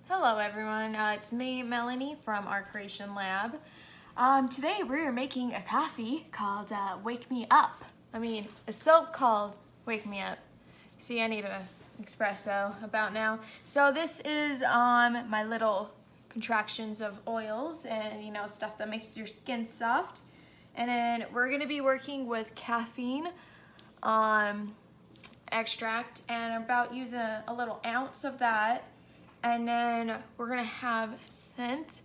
Hello everyone, it's me, Melanie from our Creation Lab. Today we're making a coffee called Wake Me Up. A soap called Wake Me Up. See, I need an espresso about now. So this is my little contractions of oils and stuff that makes your skin soft. And then we're gonna be working with caffeine extract and about using a little ounce of that. And then we're gonna have scent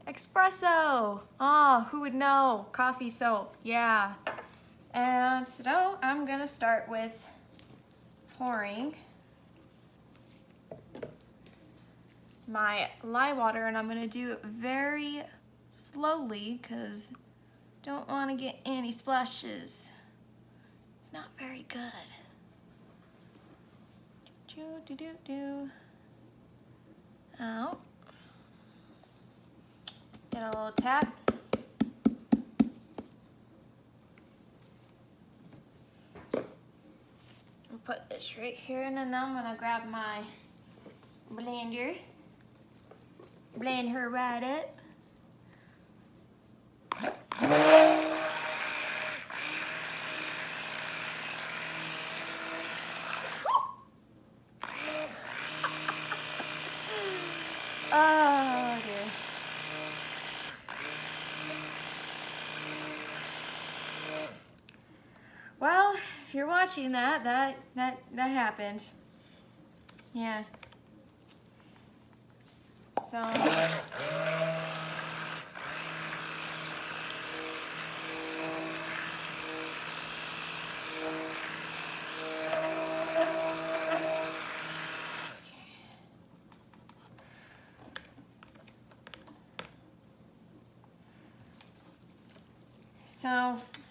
espresso. Oh, who would know? Coffee soap, yeah. And so I'm gonna start with pouring my lye water, and I'm gonna do it very slowly because don't want to get any splashes. It's not very good. Do. Out. Get a little tap. I'll put this right here, and then I'm gonna grab my blender. Blend her right up. Oh dear. Well, if you're watching that happened. Yeah. So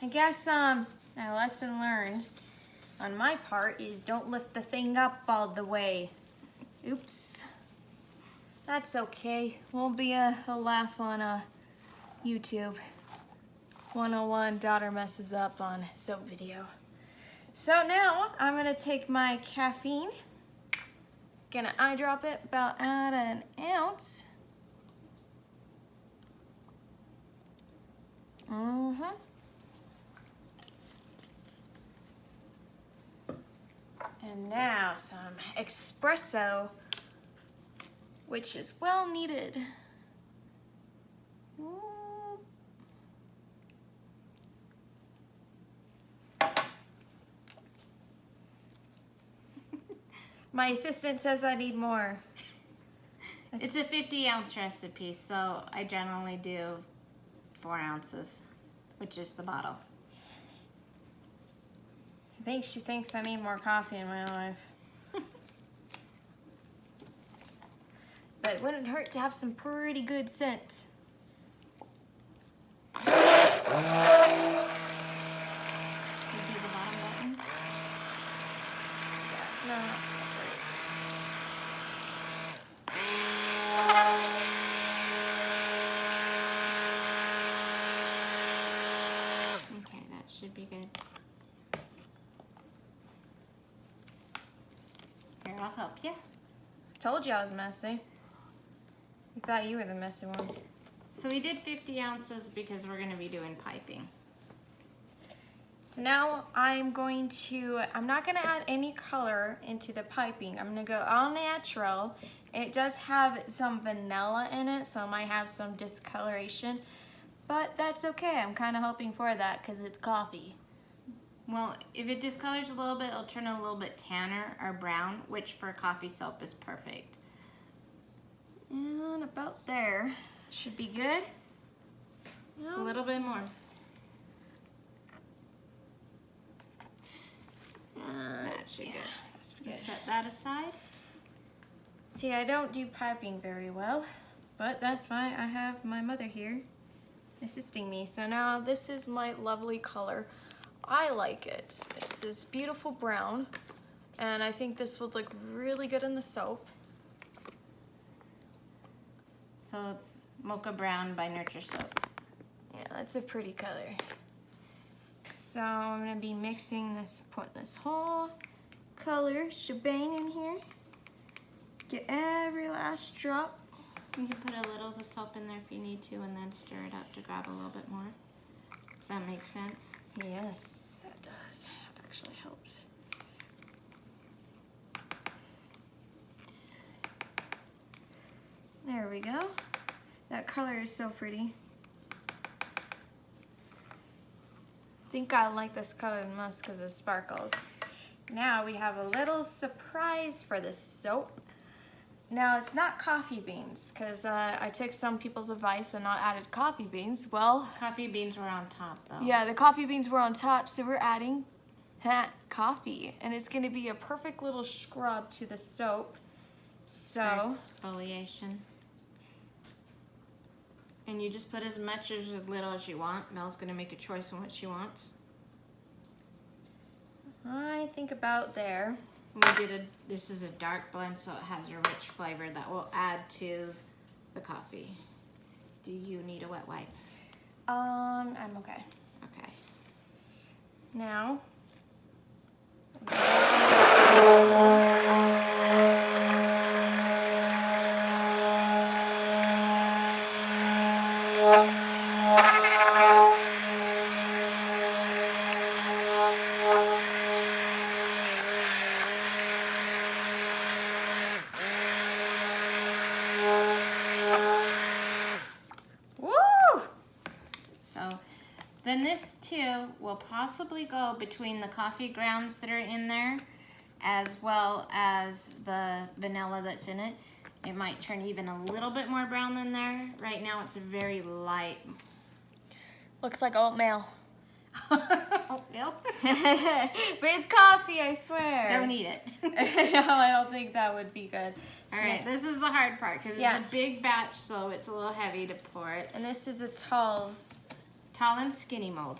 I guess a lesson learned on my part is don't lift the thing up all the way. Oops. That's okay. Won't be a laugh on YouTube. 101 daughter messes up on soap video. So now I'm gonna take my caffeine. Gonna eyedrop it about at an ounce. And now some espresso, which is well needed. Ooh. My assistant says I need more. It's a 50-ounce recipe, so I generally do 4 ounces, which is the bottle. I think she thinks I need more coffee in my life. But it wouldn't hurt to have some pretty good scent. You do the bottom button? No, not separate. Okay, that should be good. Here, I'll help you. Told you I was messy. I thought you were the messy one. So we did 50 ounces because we're going to be doing piping. So now I'm not going to add any color into the piping. I'm going to go all natural. It does have some vanilla in it, so I might have some discoloration. But that's okay. I'm kind of hoping for that because it's coffee. Well, if it discolors a little bit, it'll turn a little bit tanner or brown, which for coffee soap is perfect. And about there. Should be good. A little bit more. That should be good. That's good. Set that aside. See, I don't do piping very well, but that's why I have my mother here assisting me. So now this is my lovely color. I like it. It's this beautiful brown, and I think this would look really good in the soap. So it's Mocha Brown by Nurture Soap. Yeah, that's a pretty color. So I'm gonna be mixing this, putting this whole color shebang in here. Get every last drop. You can put a little of the soap in there if you need to, and then stir it up to grab a little bit more. If that makes sense. Yes, that does. That actually helps. There we go. That color is so pretty. I think I like this color the most because it sparkles. Now we have a little surprise for this soap. Now it's not coffee beans because I took some people's advice and not added coffee beans. Well, Coffee beans were on top though. yeah, the coffee beans were on top, so we're adding coffee, and it's gonna be a perfect little scrub to the soap. So Exfoliation. And you just put as much or as little as you want. Mel's gonna make a choice on what she wants. I think about there. This is a dark blend, so it has a rich flavor that will add to the coffee. Do you need a wet wipe? I'm okay. Okay. Now. Then this too will possibly go between the coffee grounds that are in there as well as the vanilla that's in it. It might turn even a little bit more brown than there. Right now it's very light. Looks like oatmeal. Oatmeal? But it's coffee, I swear. Don't eat it. No, I don't think that would be good. All right, this is the hard part because Yeah. it's a big batch, so it's a little heavy to pour it. And this is a tall and skinny mold.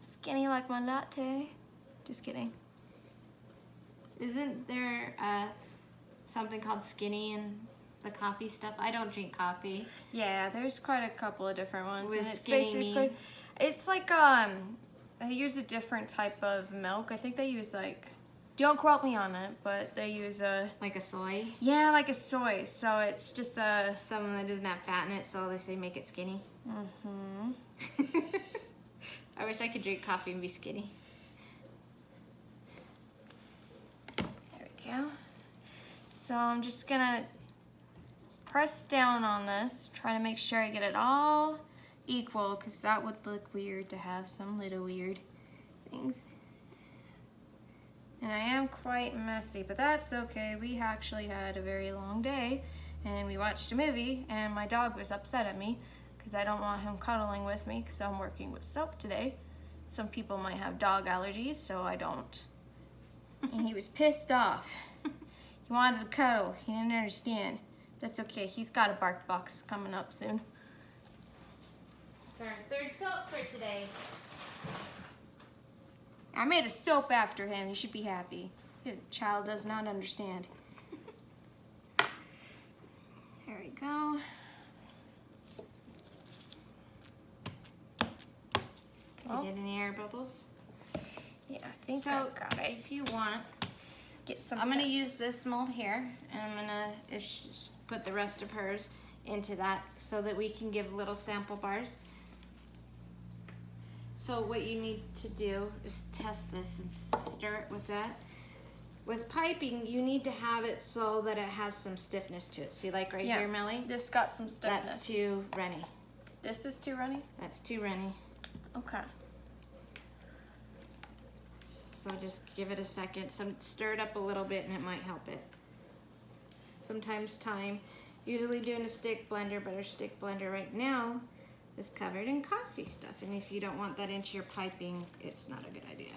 Skinny like my latte. Just kidding. Isn't there something called skinny in the coffee stuff? I don't drink coffee. Yeah, there's quite a couple of different ones. What And does it's skinny basically, mean? it's like, they use a different type of milk. I think they use like, don't quote me on it, but they use Like a soy? yeah, like a soy. So it's just a, Something that doesn't have fat in it, so they say make it skinny. I wish I could drink coffee and be skinny. there we go. So I'm just gonna press down on this, try to make sure I get it all equal, because that would look weird to have some little weird things. And I am quite messy, but that's okay. We actually had a very long day, and we watched a movie, and my dog was upset at me because I don't want him cuddling with me because I'm working with soap today. Some people might have dog allergies, so I don't. And he was pissed off. He wanted to cuddle. He didn't understand. That's okay. He's got a bark box coming up soon. It's our third soap for today. I made a soap after him. He should be happy. The child does not understand. There we go. Did you get any air bubbles? Yeah, I think So, I've got it. if you want, Get some. I'm going to scent. use this mold here, and I'm going to put the rest of hers into that so that we can give little sample bars. So what you need to do is test this and stir it with that. With piping, you need to have it so that it has some stiffness to it. See, like right Yeah. here, Melly? This got some stiffness. That's too runny. This is too runny? That's too runny. Okay. So just give it a second. Stir it up a little bit and it might help it. Sometimes time. Usually doing a stick blender, but our stick blender right now is covered in coffee stuff. And if you don't want that into your piping, it's not a good idea.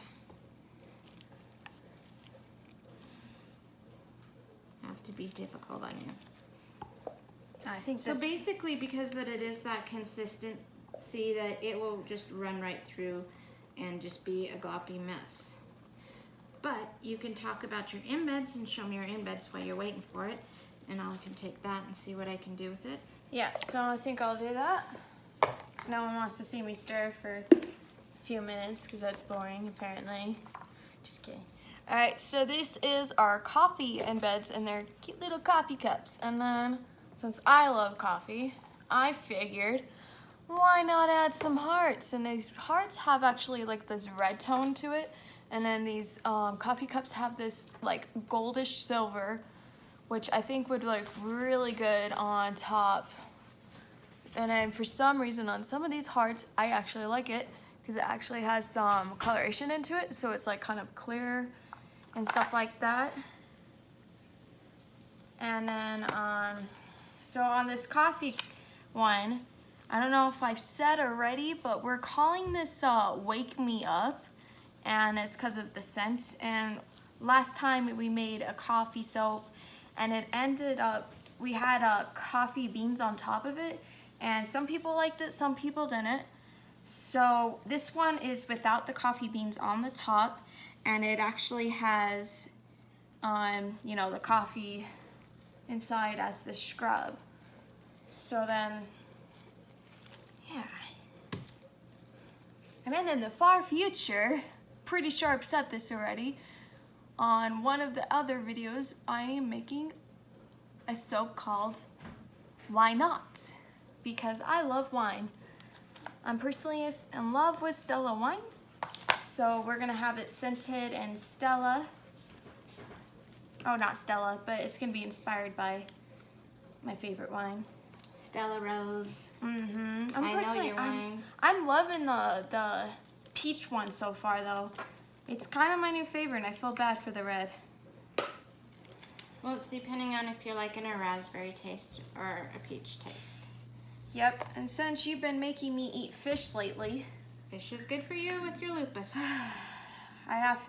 Have to be difficult on you. I think So this. basically, because that it is that consistency, that it will just run right through and just be a gloppy mess. But you can talk about your embeds and show me your embeds while you're waiting for it, and I can take that and see what I can do with it. Yeah, so I think I'll do that. Because no one wants to see me stir for a few minutes because that's boring, apparently. Just kidding. All right, so this is our coffee embeds in their cute little coffee cups. And then, since I love coffee, I figured, why not add some hearts? And these hearts have actually like this red tone to it. And then these coffee cups have this like goldish silver, which I think would look really good on top. And then for some reason on some of these hearts, I actually like it because it actually has some coloration into it. So it's like kind of clear and stuff like that. And then, so on this coffee one, I don't know if I've said already, but we're calling this Wake Me Up, and it's because of the scent. And last time we made a coffee soap, and it ended up, we had coffee beans on top of it, and some people liked it, some people didn't. So this one is without the coffee beans on the top, and it actually has, you know, the coffee inside as the scrub. So then, yeah. And then in the far future, pretty sure I've said this already, on one of the other videos, I am making a soap called Why Not? Because I love wine. I'm personally in love with Stella wine. So we're gonna have it scented in Stella. Oh, not Stella, but it's gonna be inspired by my favorite wine. Stella Rose. Mm-hmm. I know your wine. I'm loving the peach one so far though. It's kind of my new favorite and I feel bad for the red. Well, it's depending on if you're liking a raspberry taste or a peach taste. Yep, and since you've been making me eat fish lately, Fish is good for you with your lupus. I have,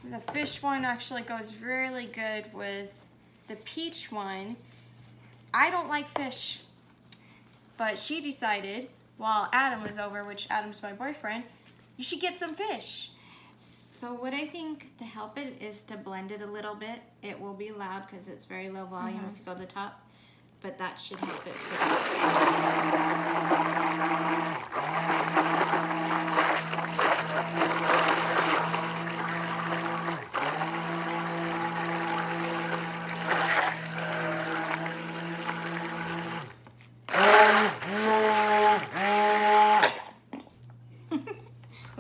the fish one actually goes really good with the peach one. I don't like fish, but she decided while Adam was over, which Adam's my boyfriend, you should get some fish. So what I think to help it is to blend it a little bit. It will be loud because it's very low volume if you go to the top, but that should help it.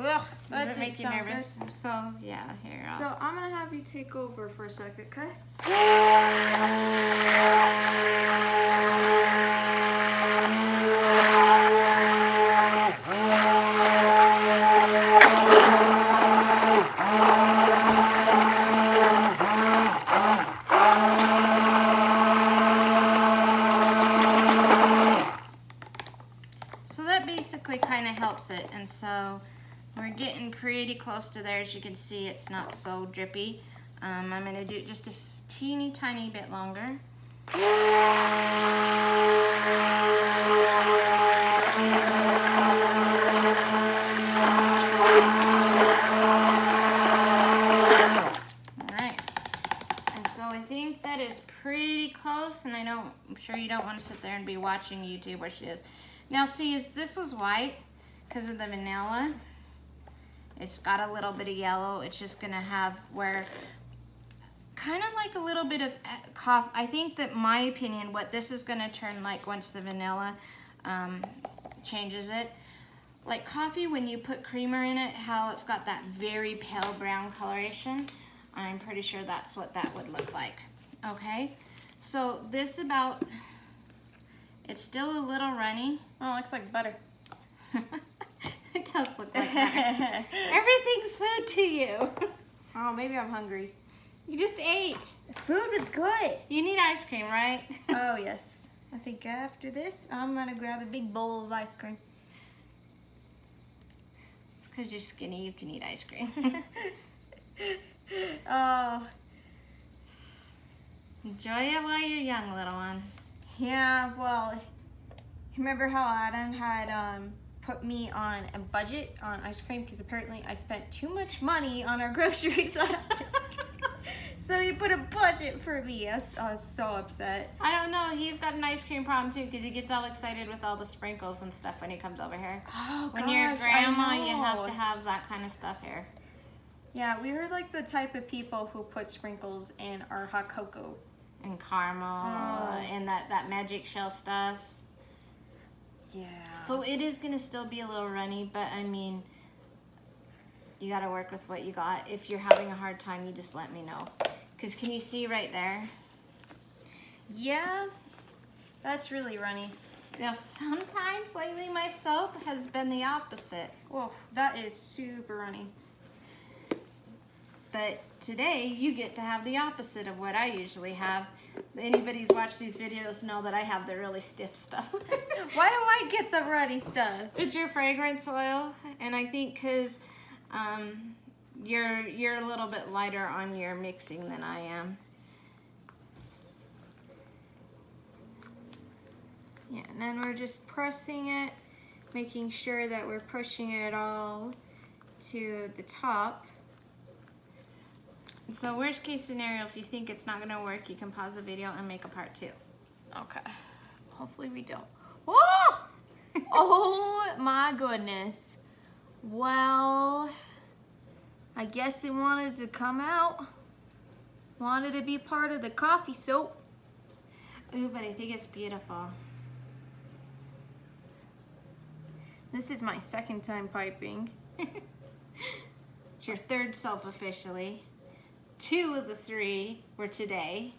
Ugh, Does that it did make you sound nervous? good. So yeah, here. So I'm gonna have you take over for a second, okay? So that basically kind of helps it, and so we're getting pretty close to there. As you can see, it's not so drippy. I'm going to do it just a teeny tiny bit longer. Alright, and so I think that is pretty close, and I'm sure you don't want to sit there and be watching YouTube where she is. Now see, as this was white, because of the vanilla, it's got a little bit of yellow. It's just gonna have where, kind of like a little bit of coffee. I think that, my opinion, what this is gonna turn like once the vanilla changes it, like coffee when you put creamer in it, how it's got that very pale brown coloration. I'm pretty sure that's what that would look like. Okay, so this about, it's still a little runny. Oh, it looks like butter. It does look like butter. Everything's food to you. Oh, maybe I'm hungry. You just ate. Food was good. You need ice cream, right? Oh, yes. I think after this, I'm gonna grab a big bowl of ice cream. It's because you're skinny, you can eat ice cream. Oh. Enjoy it while you're young, little one. Yeah, well, remember how Adam had put me on a budget on ice cream? Because apparently I spent too much money on our groceries on ice cream. So he put a budget for me. I was so upset. I don't know, he's got an ice cream problem too, because he gets all excited with all the sprinkles and stuff when he comes over here. Oh, When gosh, you're grandma, I you know. have to have that kind of stuff here. Yeah, we were like the type of people who put sprinkles in our hot cocoa. And caramel and that magic shell stuff. Yeah. So it is gonna still be a little runny, but I mean, you gotta work with what you got. If you're having a hard time, you just let me know. Cause can you see right there? Yeah, that's really runny. Now sometimes lately my soap has been the opposite. Oh, that is super runny. But today you get to have the opposite of what I usually have. Anybody's watched these videos know that I have the really stiff stuff. Why do I get the runny stuff? It's your fragrance oil, and I think because you're a little bit lighter on your mixing than I am. Yeah, and then we're just pressing it, making sure that we're pushing it all to the top. So worst case scenario, if you think it's not gonna work, you can pause the video and make a part 2. Okay. Hopefully we don't. Oh! Oh my goodness. Well, I guess it wanted to come out. Wanted to be part of the coffee soap. Ooh, but I think it's beautiful. This is my second time piping. It's your third soap officially. 2 of the 3 were today.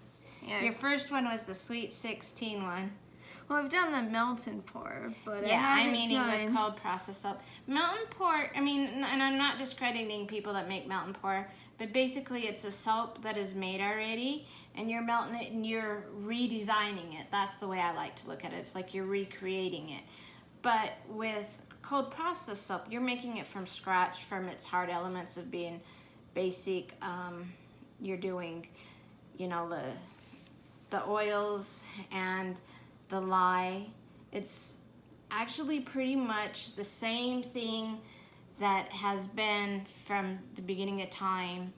Yes. Your first one was the Sweet 16 one. Well, I've done the melt and pour, but Yeah, I I'm haven't meaning with done... cold process soap. Melt and pour, I mean, and I'm not discrediting people that make melt and pour, but basically it's a soap that is made already, and you're melting it and you're redesigning it. That's the way I like to look at it. It's like you're recreating it. But with cold process soap, you're making it from scratch, from its hard elements of being basic. You're doing, you know, the oils and the lye. It's actually pretty much the same thing that has been from the beginning of time,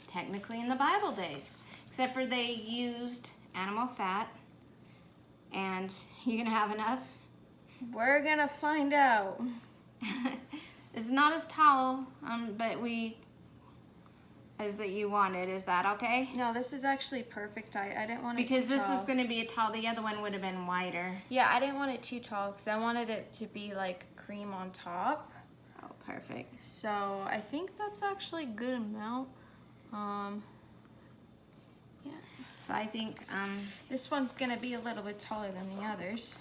technically in the Bible days, except for they used animal fat. And you gonna have enough? We're gonna find out. It's not as tall, but as that you wanted. Is that okay? No, this is actually perfect. I didn't want it Because too this tall. is going to be a tall. The other one would have been wider. Yeah, I didn't want it too tall because I wanted it to be like cream on top. Oh, perfect. So I think that's actually a good amount. Yeah. So I think, This one's gonna be a little bit taller than the others.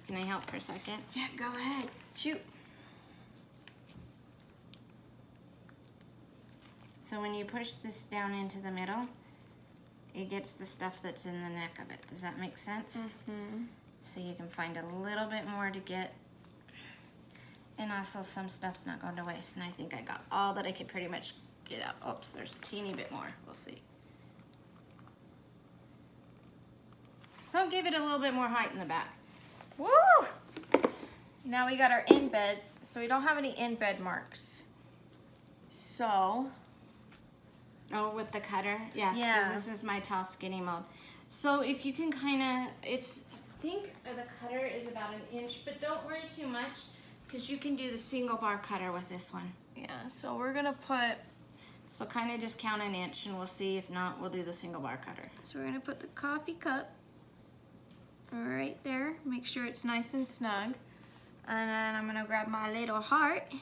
can I help for a second? Yeah, go ahead. Shoot. So when you push this down into the middle, it gets the stuff that's in the neck of it. Does that make sense? Mm-hmm. So you can find a little bit more to get. And also some stuff's not going to waste. And I think I got all that I could pretty much get out. Oops, there's a teeny bit more. We'll see. So give it a little bit more height in the back. Woo! Now we got our in-beds, so we don't have any in-bed marks. So... Oh, with the cutter? Yes, Yeah. because this is my tall skinny mold. So if you can kind of, I think the cutter is about 1 inch, but don't worry too much because you can do the single bar cutter with this one. yeah, so we're gonna put... So kind of just count 1 inch and we'll see. If not, we'll do the single bar cutter. So we're gonna put the coffee cup right there. Make sure it's nice and snug. And then I'm gonna grab my little heart.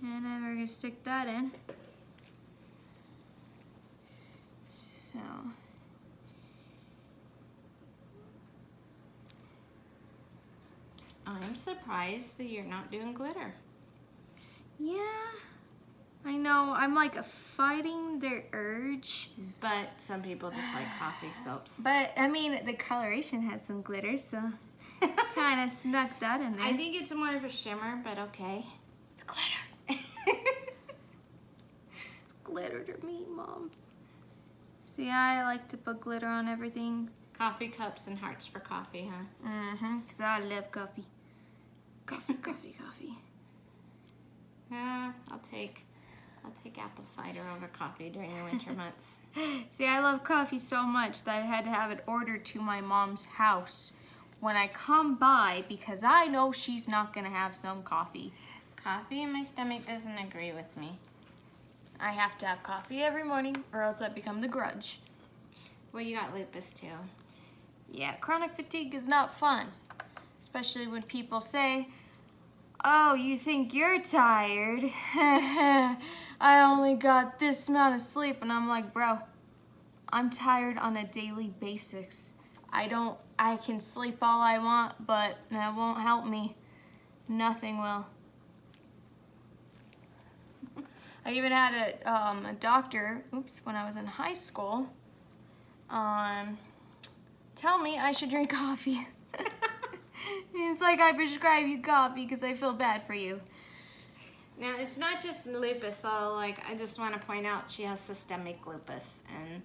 And then we're gonna stick that in. So. I'm surprised that you're not doing glitter. Yeah, I know. I'm like fighting the urge. But some people just like coffee soaps. But I mean, the coloration has some glitter, so kind of snuck that in there. I think it's more of a shimmer, but okay. It's glitter. It's glitter to me, Mom. See, I like to put glitter on everything. Coffee cups and hearts for coffee, huh? Mm-hmm. So I love coffee. Coffee, coffee, coffee. Yeah, I'll take apple cider over coffee during the winter months. See, I love coffee so much that I had to have it ordered to my mom's house when I come by because I know she's not gonna have some coffee. coffee and my stomach doesn't agree with me. I have to have coffee every morning or else I become the Grudge. Well, you got lupus too. Yeah, chronic fatigue is not fun. Especially when people say, oh, you think you're tired? I only got this amount of sleep. And I'm like, bro, I'm tired on a daily basis. I can sleep all I want, but that won't help me. Nothing will. I even had a doctor, when I was in high school, tell me I should drink coffee. He's like, I prescribe you coffee because I feel bad for you. Now, it's not just lupus, so like I just want to point out she has systemic lupus, and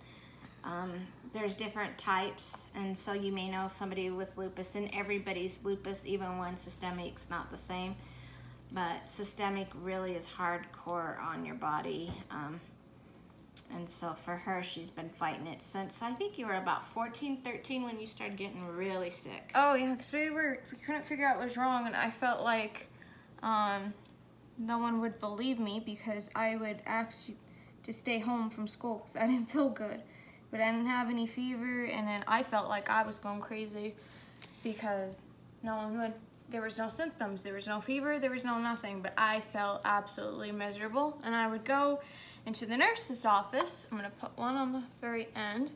there's different types, and so you may know somebody with lupus, and everybody's lupus, even when systemic's not the same. But systemic really is hardcore on your body. And so for her, she's been fighting it since, I think you were about 14, 13 when you started getting really sick. Oh yeah, because we couldn't figure out what was wrong, and I felt like no one would believe me because I would ask you to stay home from school because I didn't feel good. But I didn't have any fever, and then I felt like I was going crazy because there was no symptoms, there was no fever, there was no nothing, but I felt absolutely miserable. And I would go into the nurse's office. I'm gonna put one on the very end.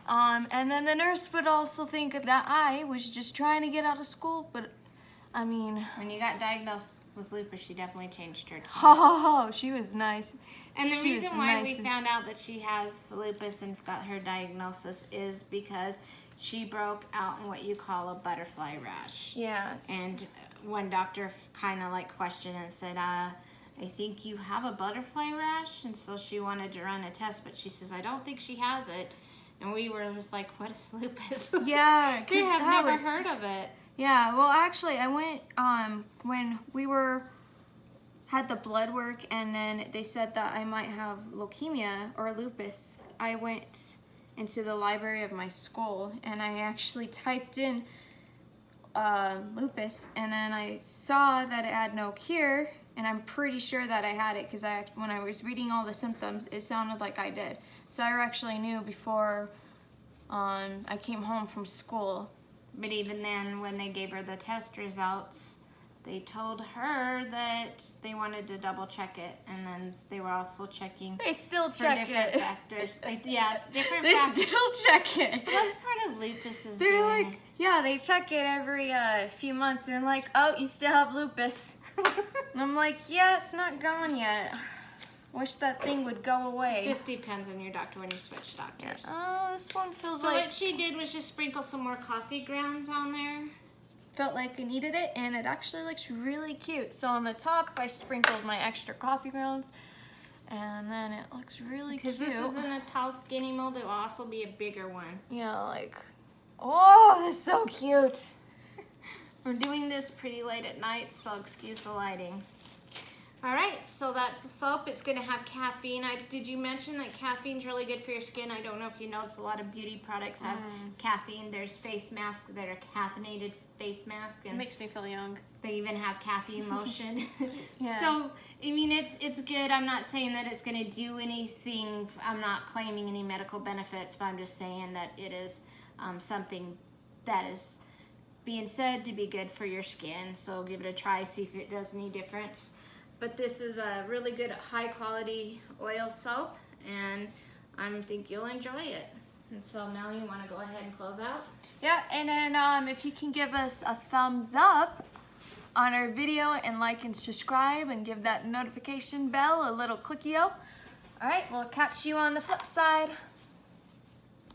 And then the nurse would also think that I was just trying to get out of school, but I mean... When you got diagnosed with lupus, she definitely changed her tune. Oh, she was nice. And the reason why we found out that she has lupus and got her diagnosis is because she broke out in what you call a butterfly rash. Yes. And one doctor kind of like questioned and said, I think you have a butterfly rash. And so she wanted to run a test, but she says, I don't think she has it. And we were just like, what is lupus? Yeah, we have never heard of it. Yeah, well, actually, I went when we had the blood work, and then they said that I might have leukemia or lupus. I went into the library of my school, and I actually typed in lupus, and then I saw that it had no cure, and I'm pretty sure that I had it because when I was reading all the symptoms, it sounded like I did. So I actually knew before I came home from school. But even then, when they gave her the test results, they told her that they wanted to double check it, and then they were also checking. They still for check different it. factors. Yes, different They factors. still check it. Well, that's part of lupus. They're like, yeah, they check it every few months. They're like, oh, you still have lupus. And I'm like, yeah, it's not gone yet. Wish that thing would go away. It just depends on your doctor when you switch doctors. Yeah. Oh, this one feels So like... what she did was just sprinkle some more coffee grounds on there. Felt like I needed it, and it actually looks really cute. So on the top, I sprinkled my extra coffee grounds, and then it looks really cute. Because this isn't a tall, skinny mold. It will also be a bigger one. Yeah, like, oh, that's so cute. We're doing this pretty late at night, so excuse the lighting. All right, so that's the soap. It's going to have caffeine. Did you mention that caffeine's really good for your skin? I don't know if you notice a lot of beauty products have caffeine. There's face masks that are caffeinated face masks. It makes me feel young. They even have caffeine lotion. Yeah. So, I mean, it's good. I'm not saying that it's going to do anything. I'm not claiming any medical benefits, but I'm just saying that it is something that is being said to be good for your skin. So give it a try, see if it does any difference. But this is a really good high quality oil soap, and I think you'll enjoy it. And so now you want to go ahead and close out? Yeah, and then if you can give us a thumbs up on our video and like and subscribe and give that notification bell a little clickio. All right, we'll catch you on the flip side.